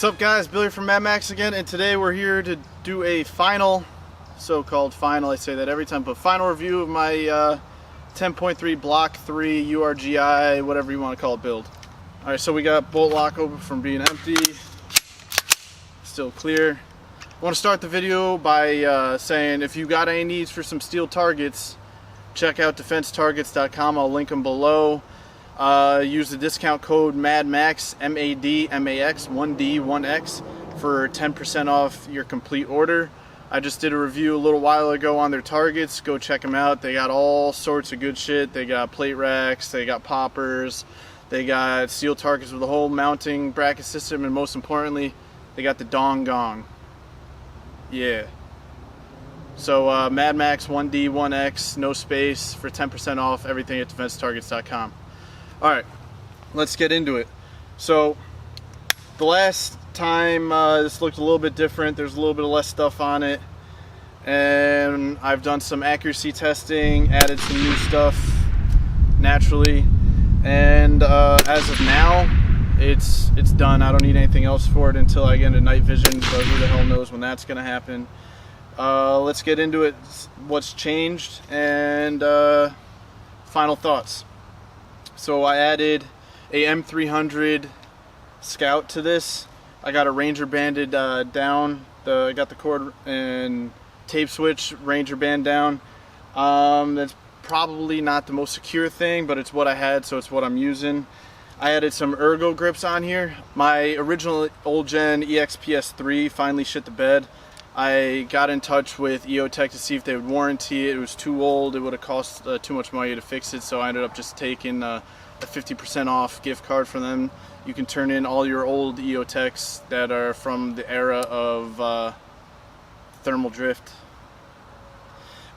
What's up guys, Billy from Mad Max again, and today we're here to do a final, so-called final, I say that every time, but final review of my 10.3 Block 3 URGI, whatever you want to call it, build. Alright, so we got bolt lock open from being empty, still clear. I want to start the video by saying if you got any needs for some steel targets, check out defensetargets.com, I'll link them below. Use the discount code MADMAX, M-A-D-M-A-X, 1D, 1X for 10% off your complete order. I just did a review a little while ago on their targets. Go check them out. They got all sorts of good shit. They got plate racks, they got poppers, they got steel targets with a whole mounting bracket system, and most importantly, they got the DONG GONG. Yeah. So MADMAX, 1D, 1X, no space for 10% off everything at defensetargets.com. Alright, let's get into it. So, the last time this looked a little bit different. There's a little bit of less stuff on it. And I've done some accuracy testing, added some new stuff, naturally. And as of now, it's done. I don't need anything else for it until I get into night vision, so who the hell knows when that's going to happen. Let's get into it, what's changed, and final thoughts. So I added a M300 Scout to this. I got a Ranger banded down. I got the cord and tape switch Ranger band down. That's probably not the most secure thing, but it's what I had, so it's what I'm using. I added some ergo grips on here. My original old gen EXPS 3 finally shit the bed. I got in touch with EOTech to see if they would warranty it. It was too old. It would have cost too much money to fix it, so I ended up just taking a 50% off gift card from them. You can turn in all your old EOTechs that are from the era of thermal drift.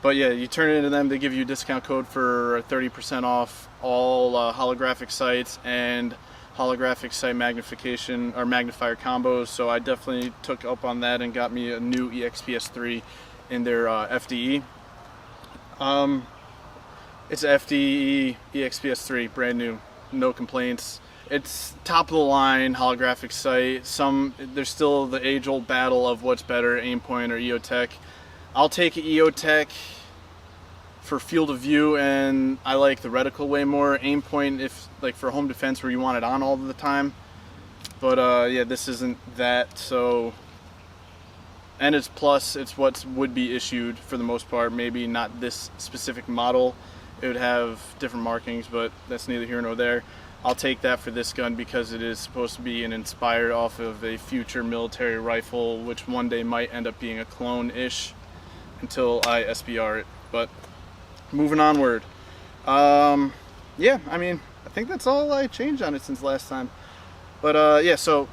But yeah, you turn it into them. They give you a discount code for 30% off all holographic sights and holographic sight magnification or magnifier combos, so I definitely took up on that and got me a new EXPS 3 in their FDE. It's FDE EXPS 3, brand new, no complaints. It's top of the line holographic sight. There's still the age-old battle of what's better, Aimpoint or EOTech. I'll take EOTech for field of view, and I like the reticle way more. Aimpoint, if like for home defense where you want it on all the time. But yeah, this isn't that. So, and it's what would be issued for the most part. Maybe not this specific model. It would have different markings, but that's neither here nor there. I'll take that for this gun because it is supposed to be inspired off of a future military rifle, which one day might end up being a clone-ish until I SBR it. But moving onward. Yeah, I mean, I think that's all I changed on it since last time. But yeah, so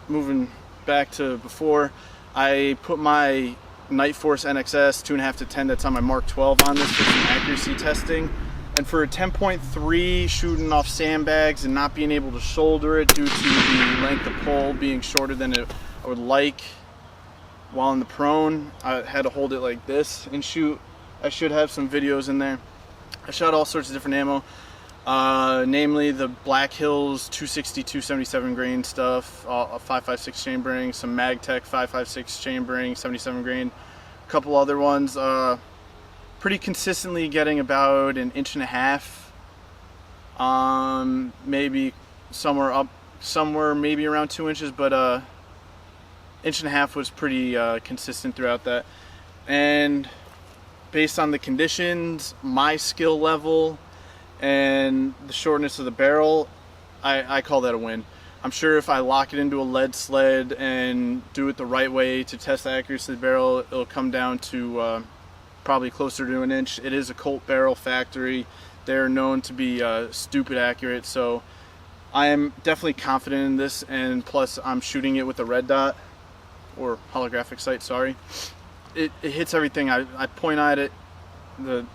moving back to before, I put my Night Force NXS 2.5 to 10 that's on my Mark 12 on this for some accuracy testing. And for a 10.3 shooting off sandbags and not being able to shoulder it due to the length of pole being shorter than I would like while in the prone, I had to hold it like this and shoot. I should have some videos in there. I shot all sorts of different ammo, namely the Black Hills 260, 277 grain stuff, 5.56 chambering, some MagTech 5.56 chambering, 77 grain, a couple other ones. Pretty consistently getting about 1.5 inches, maybe somewhere maybe around 2 inches, but 1.5 inches was pretty consistent throughout that. And based on the conditions, my skill level, and the shortness of the barrel, I call that a win. I'm sure if I lock it into a lead sled and do it the right way to test the accuracy of the barrel, it'll come down to probably closer to 1 inch. It is a Colt barrel factory. They're known to be stupid accurate, so I am definitely confident in this, and plus I'm shooting it with a red dot, or holographic sight, sorry. It hits everything. I point at it, the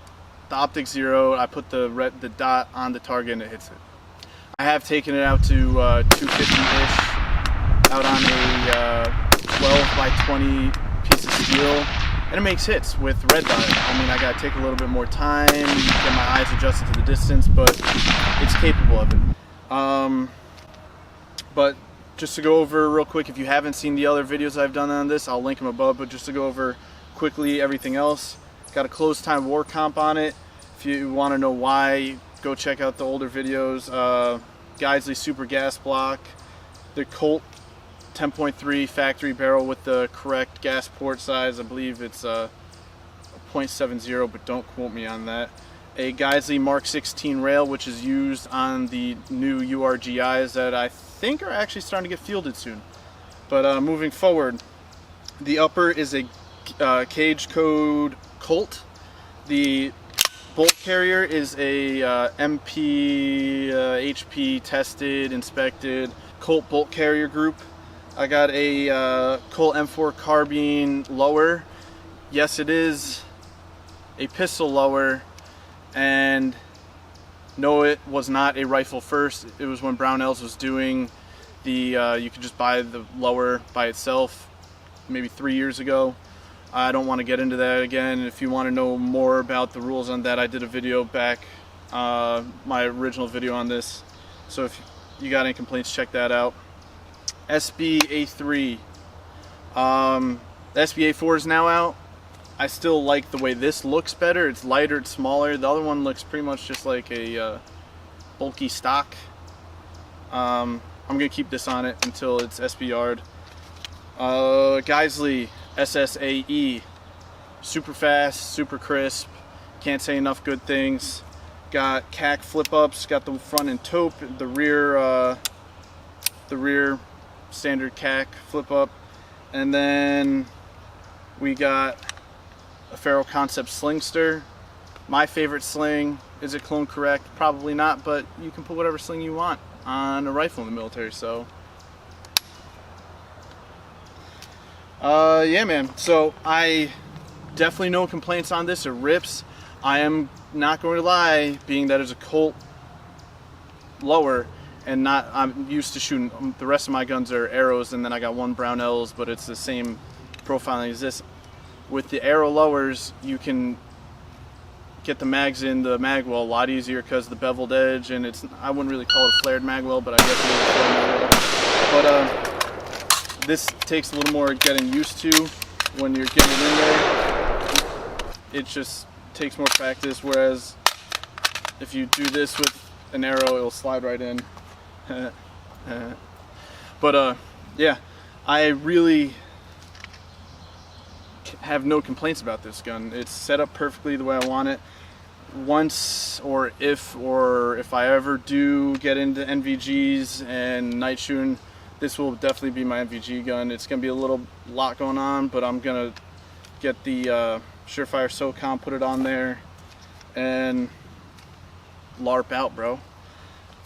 optic zero, I put the dot on the target and it hits it. I have taken it out to 250-ish, out on a 12 by 20 piece of steel, and it makes hits with red dot. I mean, I gotta take a little bit more time, get my eyes adjusted to the distance, but it's capable of it. But just to go over real quick, if you haven't seen the other videos I've done on this, I'll link them above, but just to go over quickly everything else. Got a closed time war comp on it. If you want to know why, go check out the older videos. Geisley Super Gas Block, the Colt 10.3 factory barrel with the correct gas port size. I believe it's a .70, but don't quote me on that. A Geisley Mark 16 rail, which is used on the new URGIs that I think are actually starting to get fielded soon. But moving forward, the upper is a cage code Colt. The bolt carrier is a HP tested, inspected Colt bolt carrier group. I got a Colt M4 carbine lower. Yes, it is a pistol lower, and no, it was not a rifle first. It was when Brownells was doing the you could just buy the lower by itself maybe 3 years ago. I don't want to get into that again. If you want to know more about the rules on that, I did a video back, my original video on this, so if you got any complaints, check that out. SB A3, the SB A4 is now out. I still like the way this looks better. It's lighter, it's smaller. The other one looks pretty much just like a bulky stock. I'm gonna keep this on it until it's SBR'd. Geisley SSAE, super fast, super crisp. Can't say enough good things. Got CAC flip ups. Got the front and taupe. The rear standard CAC flip up, and then we got a Faro Concept Slingster. My favorite sling. Is it clone correct? Probably not, but you can put whatever sling you want on a rifle in the military, so yeah, man. So I definitely no complaints on this. It rips. I am not going to lie, being that it's a Colt lower, and I'm used to shooting, the rest of my guns are arrows, and then I got one Brownells, but it's the same profiling as this. With the arrow lowers, you can get the mags in the mag well a lot easier because the beveled edge, and I wouldn't really call it a flared mag well, but I guess it is a flared mag well. But this takes a little more getting used to when you're getting it in there. It just takes more practice, whereas if you do this with an arrow, it'll slide right in. But yeah, I really have no complaints about this gun. It's set up perfectly the way I want it. Once or if I ever do get into NVGs and night shooting, this will definitely be my NVG gun. It's gonna be a lot going on, but I'm gonna get the Surefire SOCOM, put it on there, and LARP out, bro.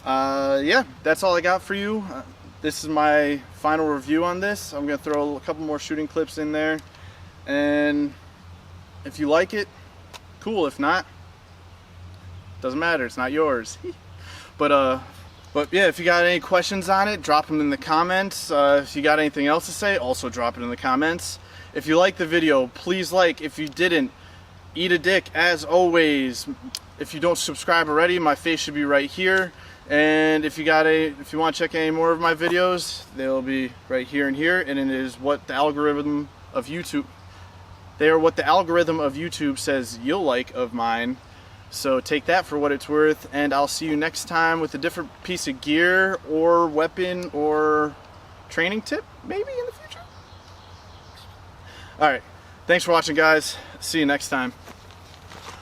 Yeah, that's all I got for you. This is my final review on this. I'm gonna throw a couple more shooting clips in there, and if you like it, cool. If not, doesn't matter, it's not yours. But yeah, if you got any questions on it, drop them in the comments. If you got anything else to say, also drop it in the comments. If you liked the video, please like. If you didn't, eat a dick as always. If you don't subscribe already, my face should be right here. And if you want to check any more of my videos, they'll be right here and here. And it is what the algorithm of YouTube, they are what the algorithm of YouTube says you'll like of mine. So take that for what it's worth, and I'll see you next time with a different piece of gear or weapon or training tip, maybe in the future. Alright, thanks for watching, guys. See you next time.